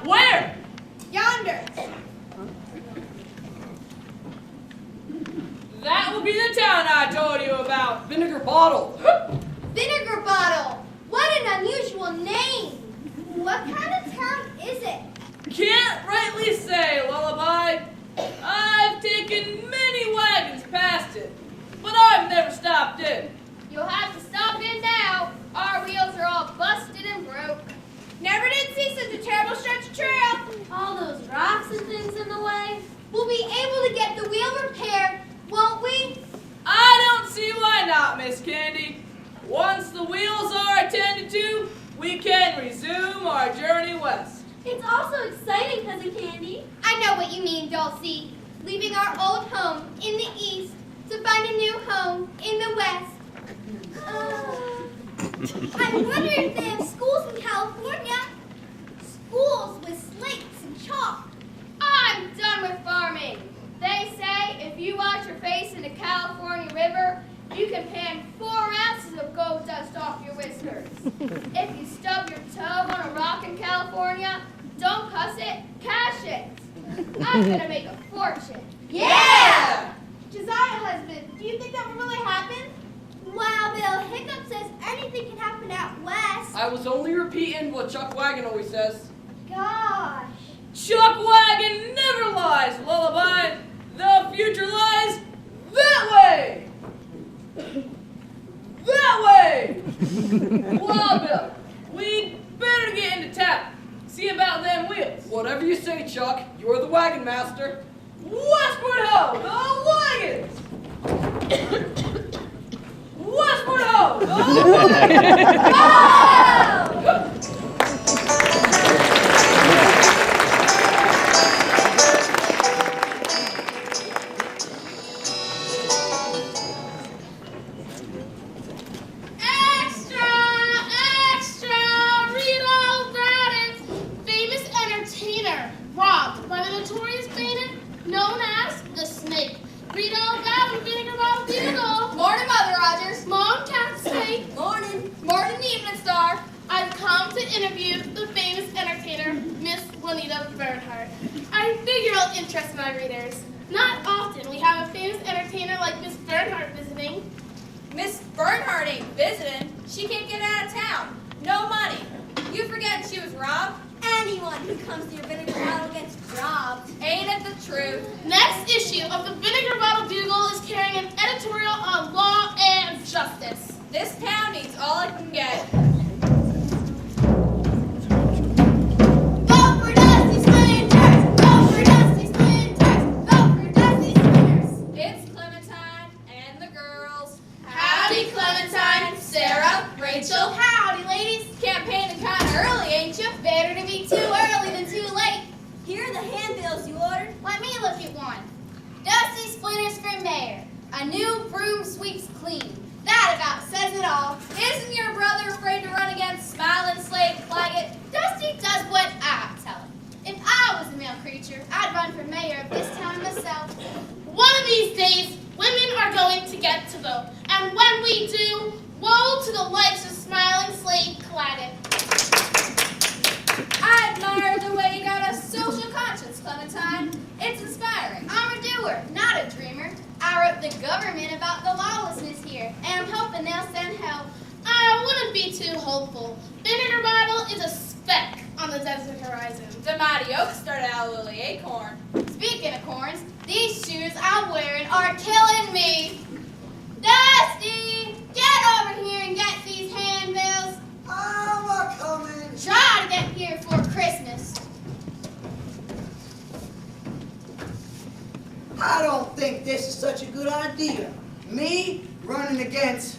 Where? Yonder. That will be the town I told you about. Vinegar Bottle. Vinegar Bottle. What an unusual name. What kind of town is it? Can't rightly say, Lullaby. I've taken many wagons past it, but I've never stopped in. You'll have to stop in now. Our wheels are all busted and broke. Never did see such a terrible stretch of trail. All those rocks and things in the way. We'll be able to get the wheel repaired, won't we? I don't see why not, Miss Candy. Once the wheels are attended to, we can resume our journey west. It's also exciting, Cousin Candy. I know what you mean, Dulcie. Leaving our old home in the east to find a new home in the west. I'm wondering if they have schools in California. Schools with slates and chalk. I'm done with farming. They say if you wash your face in the California River, you can pan 4 ounces of gold dust off your whiskers. If you stub your toe on a rock in California, don't cuss it, cash it. I'm gonna make a fortune. Yeah! Josiah, husband, do you think that will really happen? Well, Bill, Hiccup says anything can happen out west. I was only repeating what Chuck Wagon always says. Gosh. Chuck Wagon never lies, Lullaby. The future lies that way. That way. Well, Bill, we'd better get into town. See about them wheels. Whatever you say, Chuck. You're the wagon master. Westward ho, the wagons! Westward ho, the wagons! Go! I don't think this is such a good idea. Me running against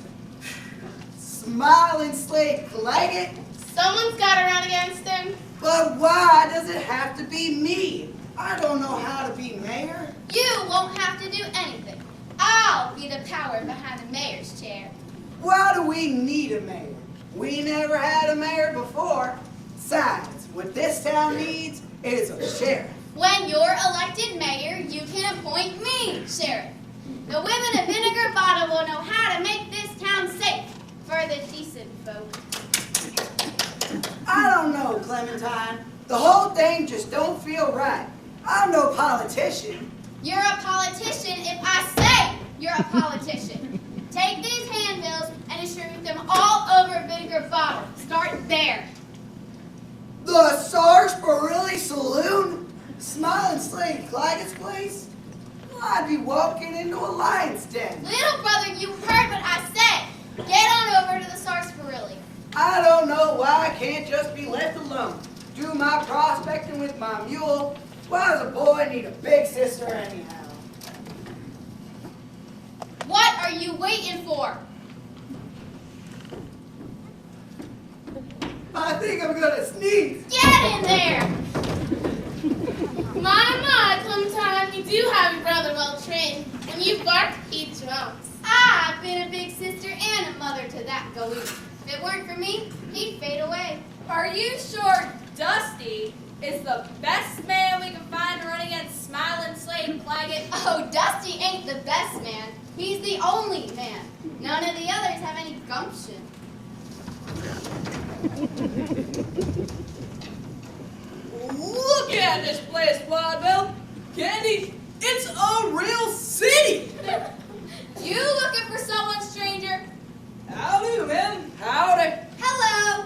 Smiling Slade Claggett? Someone's got to run against him. But why does it have to be me? I don't know how to be mayor. You won't have to do anything. I'll be the power behind the mayor's chair. Why do we need a mayor? We never had a mayor before. Besides, what this town needs is a sheriff. When you're elected mayor, you can appoint me sheriff. The women of Vinegar Bottle will know how to make this town safe for the decent folk. I don't know, Clementine. The whole thing just don't feel right. I'm no politician. You're a politician if I say you're a politician. Take these handbills and distribute them all over a vinegar bottle. Start there. The Sarsaparilla Saloon? Smiling Slade Claggett's place? I'd be walking into a lion's den. Little brother, you heard what I said. Get on over to the Sarsaparilla. I don't know why I can't just be left alone. Do my prospecting with my mule. Why does a boy need a big sister anyhow? What are you waiting for? I think I'm gonna sneeze. Get in there! My, sometimes you do have your brother well trained. When you bark, he jumps. I've been a big sister and a mother to that goat. If it weren't for me, he'd fade away. Are you sure Dusty is the best man we can find to run against Smiling Slade Claggett? Oh, Dusty ain't the best man. He's the only man. None of the others have any gumption. Look at this place, Wild Bill. Candy, it's a real city. You looking for someone, stranger? Howdy, man. Howdy. Hello.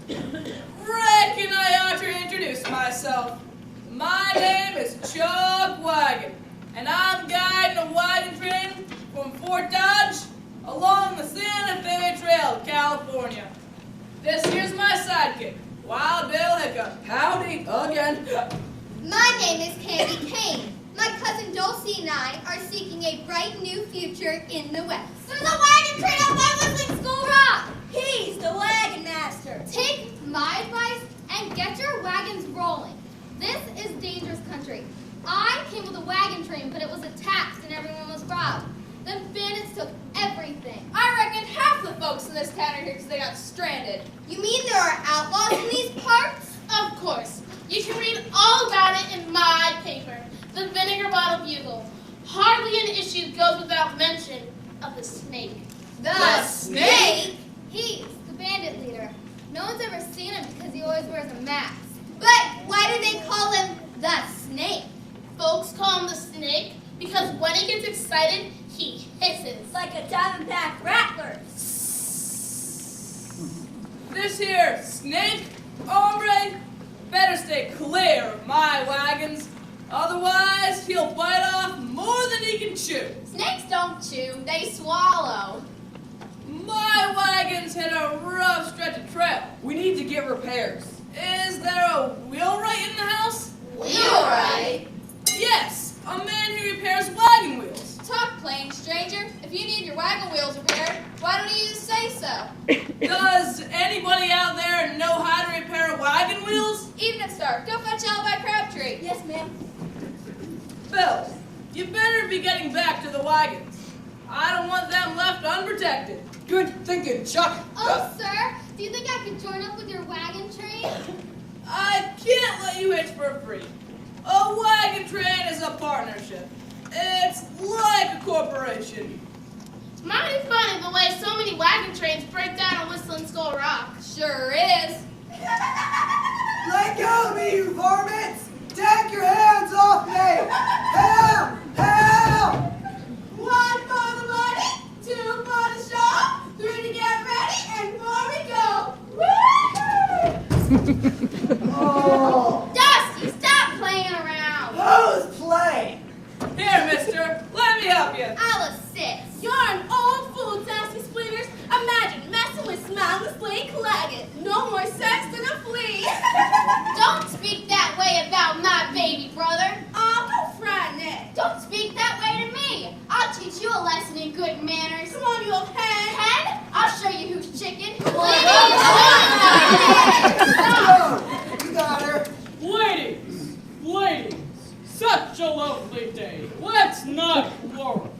Reckon I ought to introduce myself. My name is Chuck Wagon, and I'm guiding a wagon train from Fort Dodge along the Santa Fe Trail, California. This here's my sidekick, Wild Bill Hiccup. Howdy again. My name is Candy Kane. My cousin Dulcie and I are seeking a bright new future in the West. There's a wagon train out by Whistling School Rock. He's the wagon master. Take my advice and get your wagons rolling. This is dangerous country. I came with a wagon train, but it was attacked and everyone was robbed. The bandits took everything. I reckon half the folks in this town are here because they got stranded. You mean there are outlaws in these parts? Of course. You can read all about it in my paper, The Vinegar Bottle Bugle. Hardly an issue goes without mention of the snake. The snake? He's the bandit leader. No one's ever seen him because he always wears a mask. But why do they call him the snake? Folks call him the snake because when he gets excited, he hisses. Like a diamond-back rattler. This here snake, hombre, better stay clear of my wagons. Otherwise, he'll bite off more than he can chew. Snakes don't chew, they swallow. My wagons hit a rough stretch of trail. We need to get repairs. Is there a wheelwright in the house? Wheelwright? Yes, a man who repairs wagon wheels. Talk plain, stranger. If you need your wagon wheels repaired, why don't you just say so? Does anybody out there know how to repair wagon wheels? Evening Star, go fetch Alibi Crabtree. Yes, ma'am. Bill, you better be getting back to the wagons. I don't want them left unprotected. Good thinking, Chuck. Oh, sir, do you think I could join up with your wagon train? I can't let you hitch for free. A wagon train is a partnership. It's like a corporation. It's mighty funny the way so many wagon trains break down on Whistling Skull Rock. Sure is. Let go of me, you varmints! Take your hands off me! Help! Help! One for the money, two for the show, three to get ready, and four we go. Woo! Oh, Dusty, stop playing around. who's playing? Here, mister, let me help you. I'll assist. You're an old fool, Dusty Splinters. Imagine messing with Smiling Slade Claggett. No more sex than a flea. Don't speak that way about my baby brother. Oh, don't frighten it. Don't speak that way to me. I'll teach you a lesson in good manners. Come on, you old hen. Hen, I'll show you who's chicken. You got her. Ladies, such a lovely day. Let's not quarrel.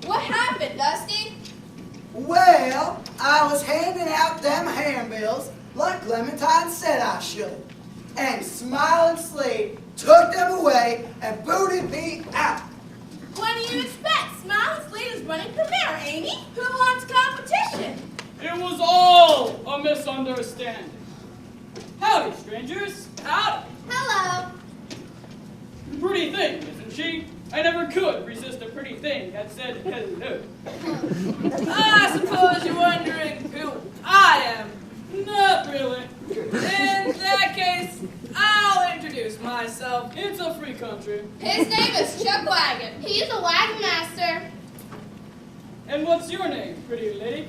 What happened, Dusty? Well, I was handing out them handbills like Clementine said I should. And Smiling Slade took them away and booted me out. What do you expect? Smiling Slade is running Premier, ain't he? Who wants competition? It was all a misunderstanding. Howdy, strangers. Howdy. Hello. Pretty thing, isn't she? I never could resist a pretty thing that said hello. I suppose you're wondering who I am. Not really. In that case, I'll introduce myself. It's a free country. His name is Chuck Wagon. He's a wagon master. And what's your name, pretty lady?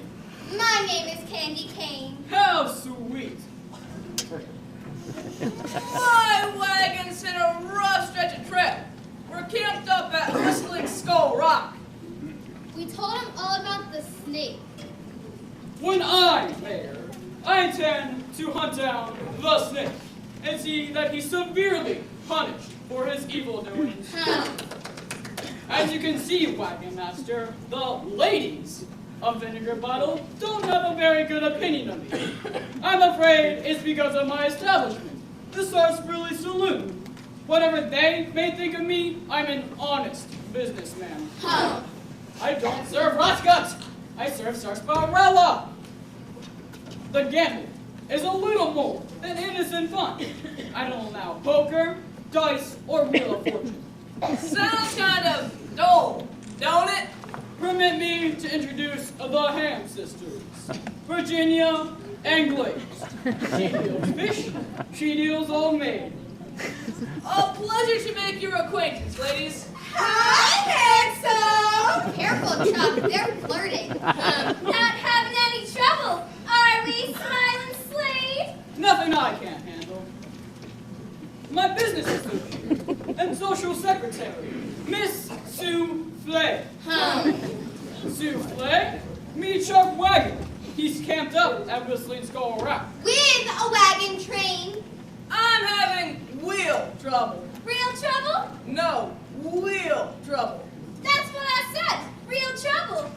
My name is Candy Cane. How sweet. My wagon's in a rough stretch of trail. We're camped up at Whistling Skull Rock. We told him all about the snake. When I'm mayor, I intend to hunt down the snake and see that he's severely punished for his evil doings. As you can see, Wagon Master, the ladies of Vinegar Bottle don't have a very good opinion of me. I'm afraid it's because of my establishment, the Sarsaparilla Saloon. Whatever they may think of me, I'm an honest businessman. I don't serve roscots. I serve sarsaparilla. The gamble is a little more than innocent fun. I don't allow poker, dice, or wheel of fortune. Sounds kind of dull, don't it? Permit me to introduce the Ham Sisters, Virginia and Glaze. She deals fish, she deals all made. A pleasure to make your acquaintance, ladies. Hi, handsome! Careful, Chuck. They're flirting. Not having any trouble, are we, Smiling Slade? Nothing I can't handle. My business associate and social secretary, Miss Sue Flay. Sue Flay, me Chuck Wagon. He's camped up at Whistling Skull Rock. With a wagon train. I'm having wheel trouble. Real trouble? No, wheel trouble. That's what I said. Real trouble.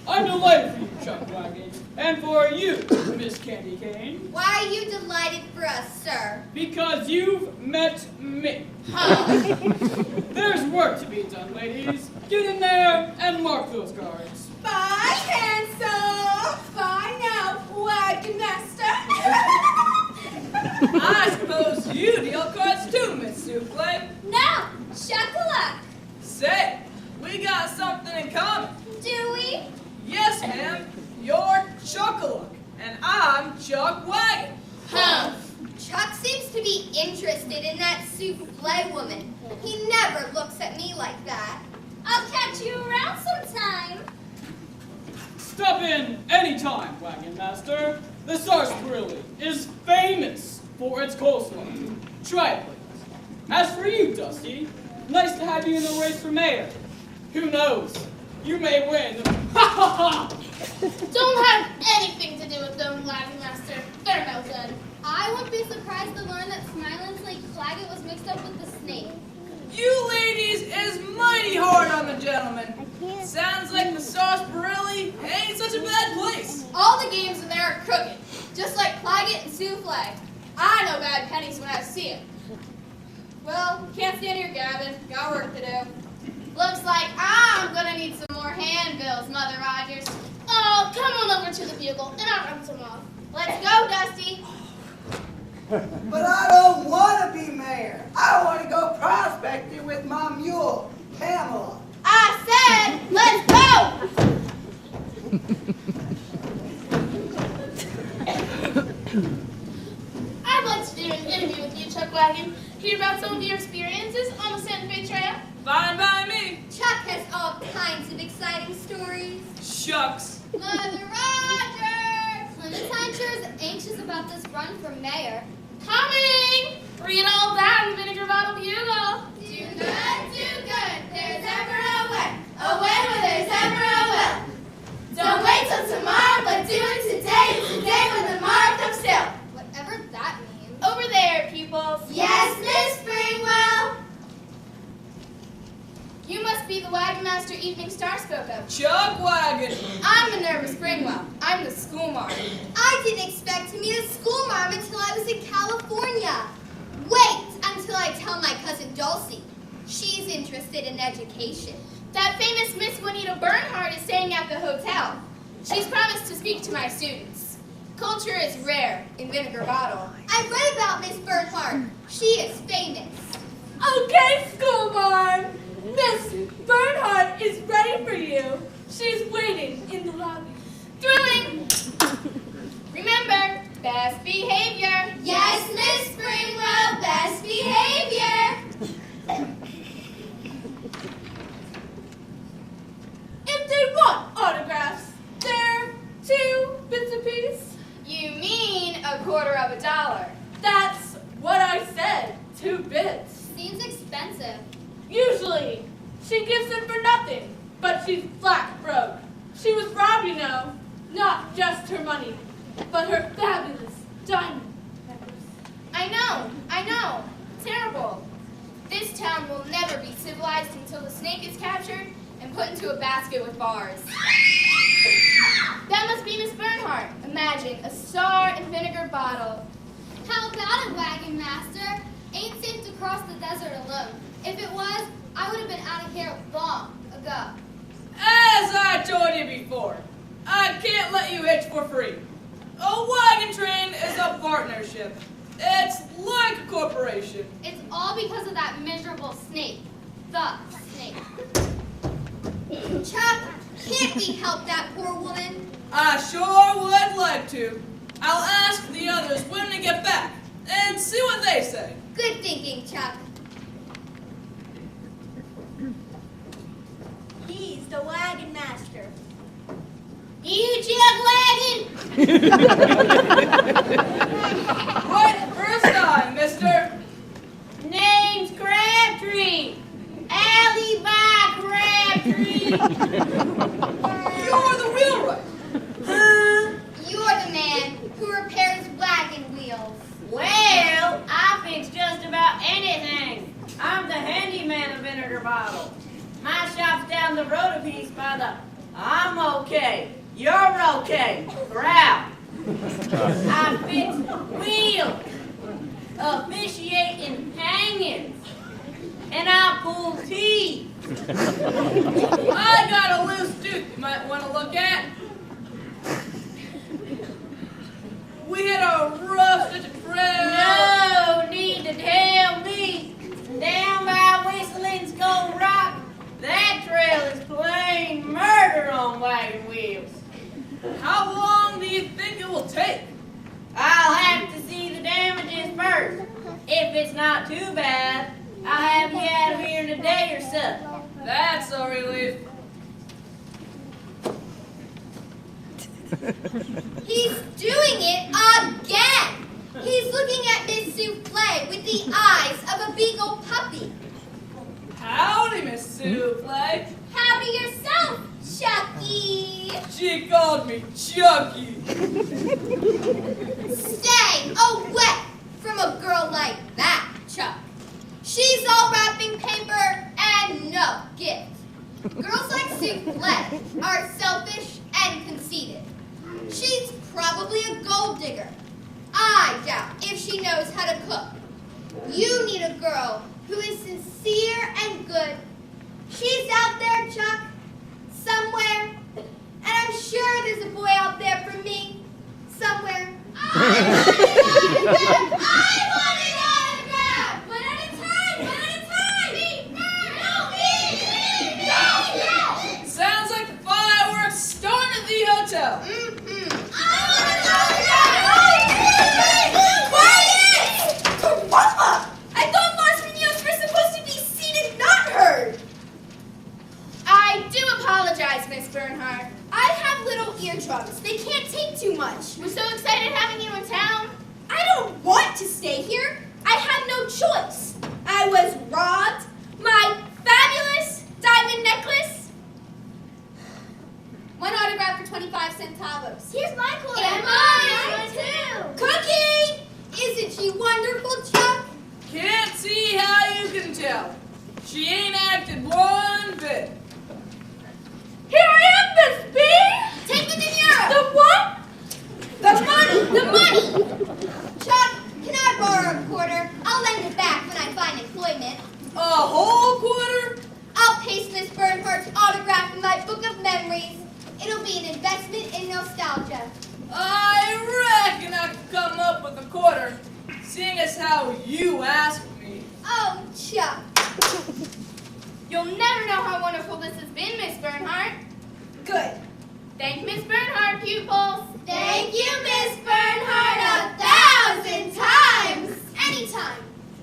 I'm delighted for you, Chuck Wagon, and for you, Miss Candy Cane, Why are you delighted for us, sir? because you've met me. There's work to be done, ladies. Get in there and mark those cards. Bye, handsome. Bye now, wagon master. I suppose you deal cards too, Miss Souffle. No, Chuck-a-luck. Say, we got something in common. Do we? Yes, ma'am. You're Chuck-a-luck, and I'm Chuck Wagon. Chuck seems to be interested in that souffle woman. He never looks at me like that. I'll catch you around sometime. Stop in any time, Wagon Master. The sarsaparilla is famous for its coleslaw. Try it, please. As for you, Dusty, nice to have you in the race for mayor. Who knows? You may win. Ha ha ha! Don't have anything to do with them, wagon master. They're no good. I wouldn't be surprised to learn that Smiling Slade Claggett was mixed up with the snake. You ladies is mighty hard on the gentleman. Sounds like the sarsaparilla ain't such a bad place. All the games in there are crooked, just like Claggett and Souffle. I know bad pennies when I see them. Well, can't stand here, Gavin. Got work to do. Looks like I'm gonna need some more handbills, Mother Rogers. Oh, come on over to the Bugle, and I'll run some off. Let's go, Dusty. But I don't want to be mayor. I want to go prospecting with my mule, Pamela. I said, let's go! I'd like to do an interview with you, Chuck Wagon. Hear about some of your experiences on the Santa Fe Trail. Fine by me. Chuck has all kinds of exciting stories. Shucks. Mother Rogers! Clementine sure is anxious about this run for mayor. Coming! Read all that in the Vinegar Bottle Bugle. Do good, there's ever a way where there's ever a will. Don't wait till tomorrow, but do it today when the morrow comes still. Whatever that means. Over there, pupils. Yes, Miss Springwell. You must be the Wagon Master Evening Star spoke of. Chuck Wagon. I'm Minerva Springwell. I'm the school marm. I didn't expect to meet a school marm until I was in California. Wait until I tell my cousin Dulcie. She's interested in education. That famous Miss Juanita Bernhardt is staying at the hotel. She's promised to speak to my students. Culture is rare in Vinegar Bottle. I read about Miss Bernhardt. She is famous. Okay, schoolmarm. Miss Bernhardt is ready for you. She's waiting in the lobby. Thrilling! Remember, best behavior. Yes, Miss Springwell, best behavior. If they want autographs, they're 2 bits apiece. You mean $0.25. That's what I said, 2 bits. Seems expensive. Usually, she gives it for nothing, but she's flat broke. She was robbed, you know, not just her money, but her fabulous diamond necklace. I know. Terrible. This town will never be civilized until the snake is captured and put into a basket with bars. That must be Miss Bernhardt. Imagine a star in Vinegar Bottle. How about it, Wagon Master? Ain't safe to cross the desert alone. If it was, I would have been out of here long ago. As I told you before, I can't let you hitch for free. A wagon train is a partnership. It's like a corporation. It's all because of that miserable snake. The snake. Chuck, can't we help that poor woman? I sure would like to. I'll ask the others when they get back and see what they say. Good thinking, Chuck. He's the wagon master. You Chuck Wagon! Right first time, mister. Name's Crabtree. Alibi Crabtree. You're the wheelwright. You're the man who repairs wagon wheels. Well, I fix just about anything. I'm the handyman of Vinegar Bottle. My shop's down the road a piece by the I'm okay, you're okay crowd. I fix wheels, officiating hangings, and I pull teeth. I got a loose tooth you might want to look at. We had a rough stretch of trail. No need to tell me. Down by Whistling Skull Rock, that trail is plain murder on wagon wheels. How long do you think it will take? I'll have to see the damages first. If it's not too bad, I'll have you out of here in a day or so. That's a relief. He's doing it again. He's looking at Miss Souffle with the eyes of a beagle puppy. Howdy, Miss Souffle. Howdy yourself, Chucky. She called me Chucky. Stay away from a girl like that, Chuck. She's all wrapping paper and no gift. Girls like Souffle are selfish and conceited. She's probably a gold digger. I doubt if she knows how to cook. You need a girl who is sincere and good. She's out there, Chuck, somewhere. And I'm sure there's a boy out there for me, somewhere. I want an autograph! One at a time! One at a time! Me! No! Sounds like the fireworks starting at the hotel. I want an autograph! Quiet! Caramba! I thought Los Niños were supposed to be seated, not heard. I do apologize, Miss Bernhardt. I have little eardrums. They can't take too much. We're so excited having you in town. I don't want to stay here. I had no choice. I was robbed. My fabulous diamond necklace. One autograph for 25 centavos. Here's my quote. And mine too. Cookie! Isn't she wonderful, Chuck? Can't see how you can tell. She ain't acted one bit. Here I am, Miss B! Take the dinero. The what? The money. The money. Chuck, can I borrow a quarter? I'll lend it back when I find employment. A whole quarter? I'll paste Miss Bernhardt's autograph in my book of memories. It'll be an investment in nostalgia. I of a quarter, seeing as how you asked me. Oh, Chuck. You'll never know how wonderful this has been, Miss Bernhardt. Good. Thank Miss Bernhardt, pupils. Thank you, Miss Bernhardt, 1,000 times. Anytime.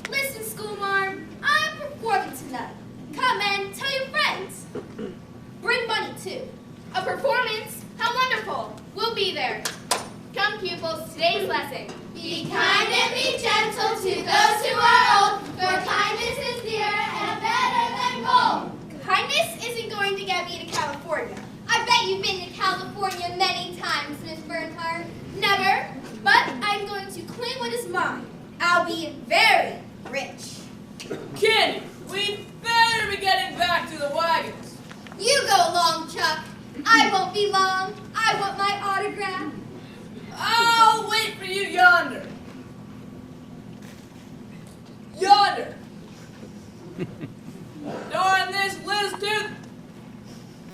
Listen, schoolmarm, I'm performing tonight. Come and tell your friends. Bring money, too. A performance? How wonderful. We'll be there. Come, pupils, today's lesson. Be kind and be gentle to those who are old, for kindness is dearer and better than gold. Kindness isn't going to get me to California. I bet you've been to California many times, Miss Bernhardt. Never, but I'm going to claim what is mine. I'll be very rich. Kenny, we'd better be getting back to the wagons. You go along, Chuck. I won't be long. I want my autograph. I'll wait for you yonder. Yonder.